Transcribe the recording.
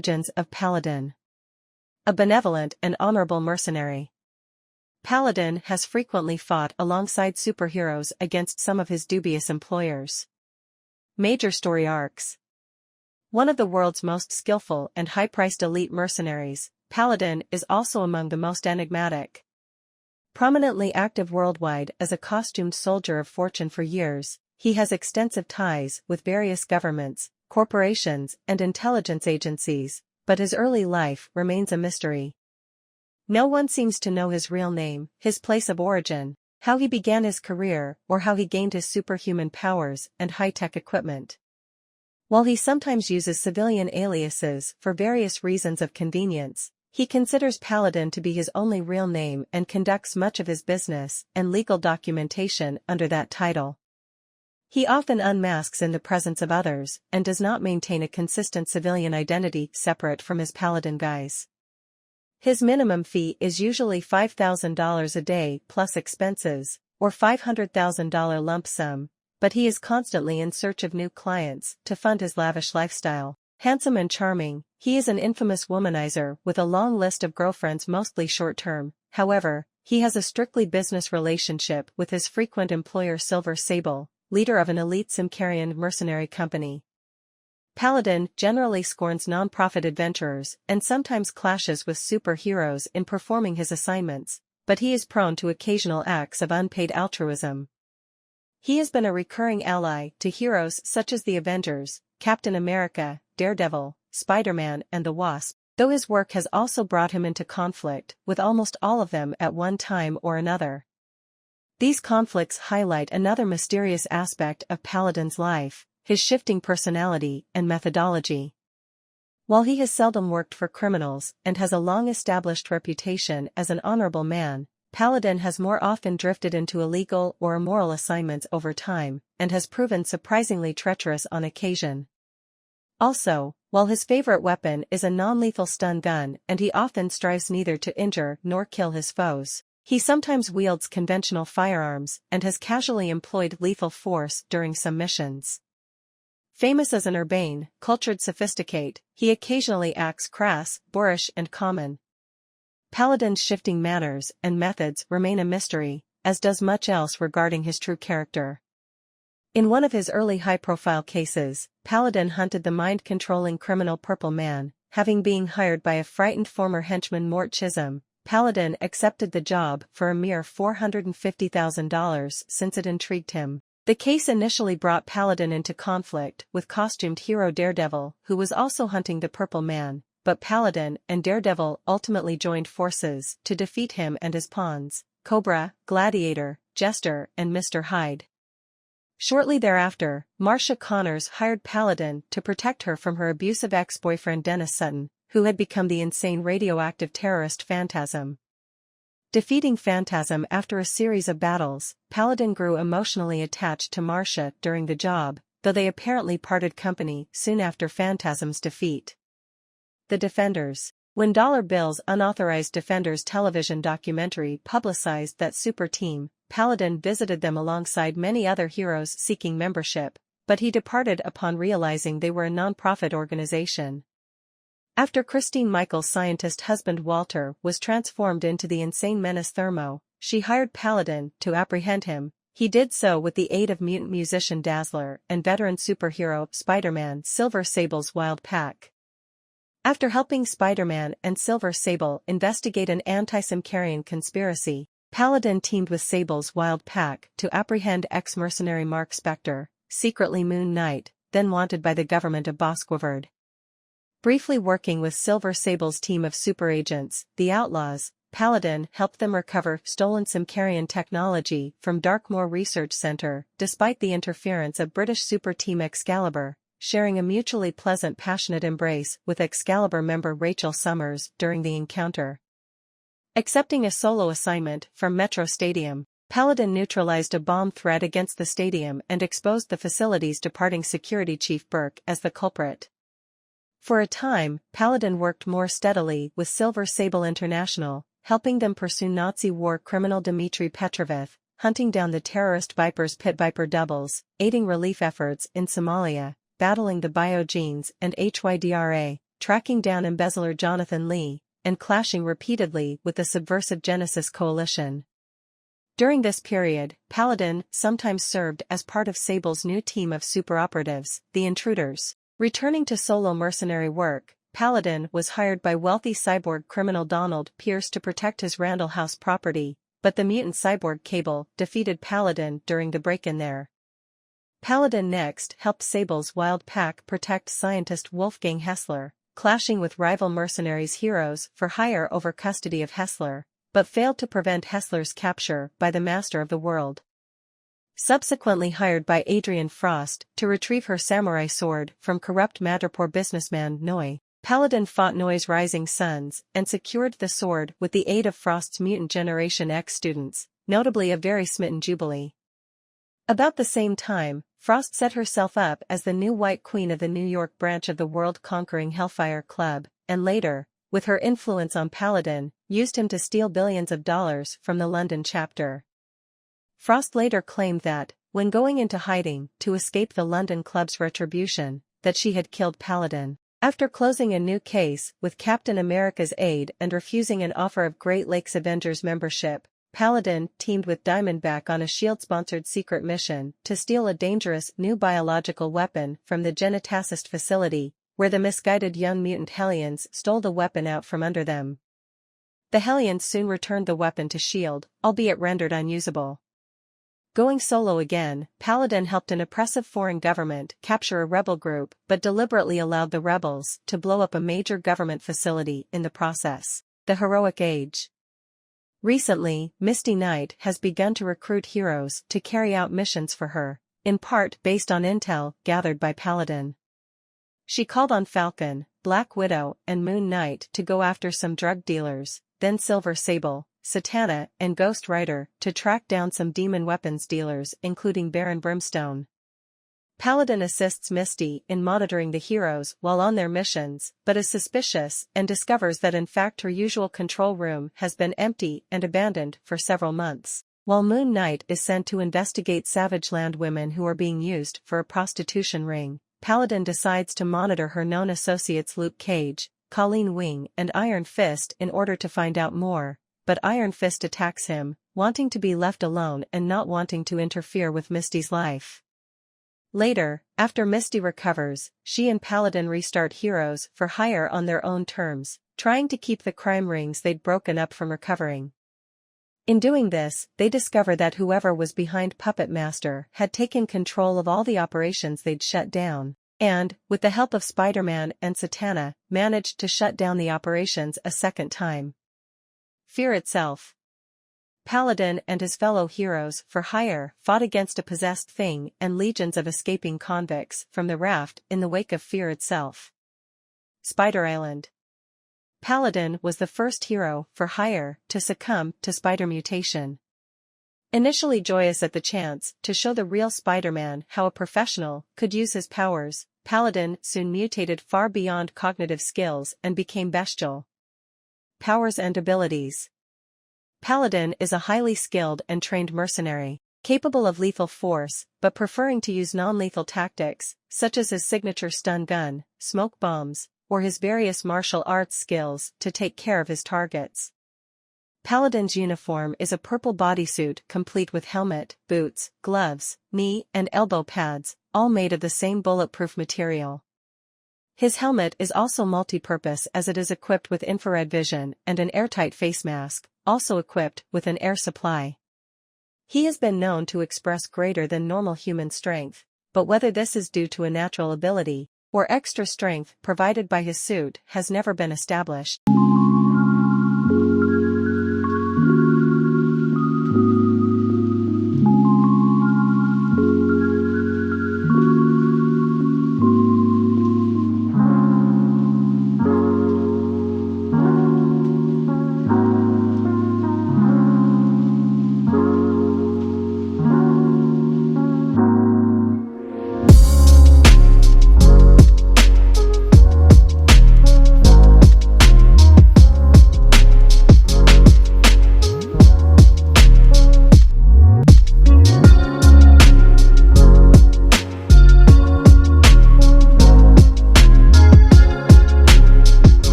Origins of Paladin. A benevolent and honorable mercenary. Paladin has frequently fought alongside superheroes against some of his dubious employers. Major story arcs. One of the world's most skillful and high-priced elite mercenaries, Paladin is also among the most enigmatic. Prominently active worldwide as a costumed soldier of fortune for years, he has extensive ties with various governments, corporations, and intelligence agencies, but his early life remains a mystery. No one seems to know his real name, his place of origin, how he began his career, or how he gained his superhuman powers and high-tech equipment. While he sometimes uses civilian aliases for various reasons of convenience, he considers Paladin to be his only real name and conducts much of his business and legal documentation under that title. He often unmasks in the presence of others and does not maintain a consistent civilian identity separate from his Paladin guise. His minimum fee is usually $5,000 a day plus expenses, or $500,000 lump sum, but he is constantly in search of new clients to fund his lavish lifestyle. Handsome and charming, he is an infamous womanizer with a long list of girlfriends, mostly short-term. However, he has a strictly business relationship with his frequent employer Silver Sable, leader of an elite Simkarian mercenary company. Paladin generally scorns non-profit adventurers and sometimes clashes with superheroes in performing his assignments, but he is prone to occasional acts of unpaid altruism. He has been a recurring ally to heroes such as the Avengers, Captain America, Daredevil, Spider-Man, and the Wasp, though his work has also brought him into conflict with almost all of them at one time or another. These conflicts highlight another mysterious aspect of Paladin's life, his shifting personality and methodology. While he has seldom worked for criminals and has a long-established reputation as an honorable man, Paladin has more often drifted into illegal or immoral assignments over time, and has proven surprisingly treacherous on occasion. Also, while his favorite weapon is a non-lethal stun gun and he often strives neither to injure nor kill his foes, he sometimes wields conventional firearms and has casually employed lethal force during some missions. Famous as an urbane, cultured sophisticate, he occasionally acts crass, boorish, and common. Paladin's shifting manners and methods remain a mystery, as does much else regarding his true character. In one of his early high-profile cases, Paladin hunted the mind-controlling criminal Purple Man. Having been hired by a frightened former henchman Mort Chisholm, Paladin accepted the job for a mere $450,000 since it intrigued him. The case initially brought Paladin into conflict with costumed hero Daredevil, who was also hunting the Purple Man, but Paladin and Daredevil ultimately joined forces to defeat him and his pawns, Cobra, Gladiator, Jester, and Mr. Hyde. Shortly thereafter, Marcia Connors hired Paladin to protect her from her abusive ex-boyfriend Dennis Sutton, who had become the insane radioactive terrorist Phantasm. Defeating Phantasm after a series of battles, Paladin grew emotionally attached to Marcia during the job, though they apparently parted company soon after Phantasm's defeat. The Defenders. When Dollar Bill's unauthorized Defenders television documentary publicized that super team, Paladin visited them alongside many other heroes seeking membership, but he departed upon realizing they were a non-profit organization. After Christine Michaels' scientist husband Walter was transformed into the insane menace Thermo, she hired Paladin to apprehend him. He did so with the aid of mutant musician Dazzler and veteran superhero Spider-Man Silver Sable's Wild Pack. After helping Spider-Man and Silver Sable investigate an anti-Simkarian conspiracy, Paladin teamed with Sable's Wild Pack to apprehend ex-mercenary Mark Spector, secretly Moon Knight, then wanted by the government of Bosquivard. Briefly working with Silver Sable's team of super agents, the Outlaws, Paladin helped them recover stolen Simkarian technology from Darkmoor Research Center, despite the interference of British super team Excalibur, sharing a mutually pleasant passionate embrace with Excalibur member Rachel Summers during the encounter. Accepting a solo assignment from Metro Stadium, Paladin neutralized a bomb threat against the stadium and exposed the facility's departing security chief Burke as the culprit. For a time, Paladin worked more steadily with Silver Sable International, helping them pursue Nazi war criminal Dmitry Petrovich, hunting down the terrorist Viper's Pit Viper doubles, aiding relief efforts in Somalia, battling the Biogenes and HYDRA, tracking down embezzler Jonathan Lee, and clashing repeatedly with the subversive Genesis Coalition. During this period, Paladin sometimes served as part of Sable's new team of super-operatives, the Intruders. Returning to solo mercenary work, Paladin was hired by wealthy cyborg criminal Donald Pierce to protect his Randall House property, but the mutant cyborg Cable defeated Paladin during the break-in there. Paladin next helped Sable's Wild Pack protect scientist Wolfgang Hessler, clashing with rival mercenaries Heroes for Hire over custody of Hessler, but failed to prevent Hessler's capture by the Master of the World. Subsequently hired by Adrian Frost to retrieve her samurai sword from corrupt Madripoor businessman Noi, Paladin fought Noi's rising sons and secured the sword with the aid of Frost's Mutant Generation X students, notably a very smitten Jubilee. About the same time, Frost set herself up as the new White Queen of the New York branch of the world-conquering Hellfire Club, and later, with her influence on Paladin, used him to steal billions of dollars from the London chapter. Frost later claimed that, when going into hiding to escape the London club's retribution, that she had killed Paladin. After closing a new case with Captain America's aid and refusing an offer of Great Lakes Avengers membership, Paladin teamed with Diamondback on a SHIELD-sponsored secret mission to steal a dangerous new biological weapon from the Genetacist facility, where the misguided young mutant Hellions stole the weapon out from under them. The Hellions soon returned the weapon to S.H.I.E.L.D., albeit rendered unusable. Going solo again, Paladin helped an oppressive foreign government capture a rebel group but deliberately allowed the rebels to blow up a major government facility in the process. The Heroic Age. Recently, Misty Knight has begun to recruit heroes to carry out missions for her, in part based on intel gathered by Paladin. She called on Falcon, Black Widow and Moon Knight to go after some drug dealers, then Silver Sable, Satana and Ghost Rider to track down some demon weapons dealers including Baron Brimstone. Paladin assists Misty in monitoring the heroes while on their missions, but is suspicious and discovers that in fact her usual control room has been empty and abandoned for several months. While Moon Knight is sent to investigate Savage Land women who are being used for a prostitution ring, Paladin decides to monitor her known associates Luke Cage, Colleen Wing and Iron Fist in order to find out more, but Iron Fist attacks him, wanting to be left alone and not wanting to interfere with Misty's life. Later, after Misty recovers, she and Paladin restart Heroes for Hire on their own terms, trying to keep the crime rings they'd broken up from recovering. In doing this, they discover that whoever was behind Puppet Master had taken control of all the operations they'd shut down, and, with the help of Spider-Man and Satana, managed to shut down the operations a second time. Fear itself. Paladin and his fellow heroes for hire fought against a possessed thing and legions of escaping convicts from the raft in the wake of Fear itself. Spider Island. Paladin was the first hero for hire to succumb to spider mutation. Initially joyous at the chance to show the real Spider-Man how a professional could use his powers, Paladin soon mutated far beyond cognitive skills and became bestial. Powers and abilities. Paladin is a highly skilled and trained mercenary, capable of lethal force, but preferring to use non-lethal tactics, such as his signature stun gun, smoke bombs, or his various martial arts skills to take care of his targets. Paladin's uniform is a purple bodysuit complete with helmet, boots, gloves, knee and elbow pads, all made of the same bulletproof material. His helmet is also multi-purpose as it is equipped with infrared vision and an airtight face mask, also equipped with an air supply. He has been known to express greater than normal human strength, but whether this is due to a natural ability or extra strength provided by his suit has never been established.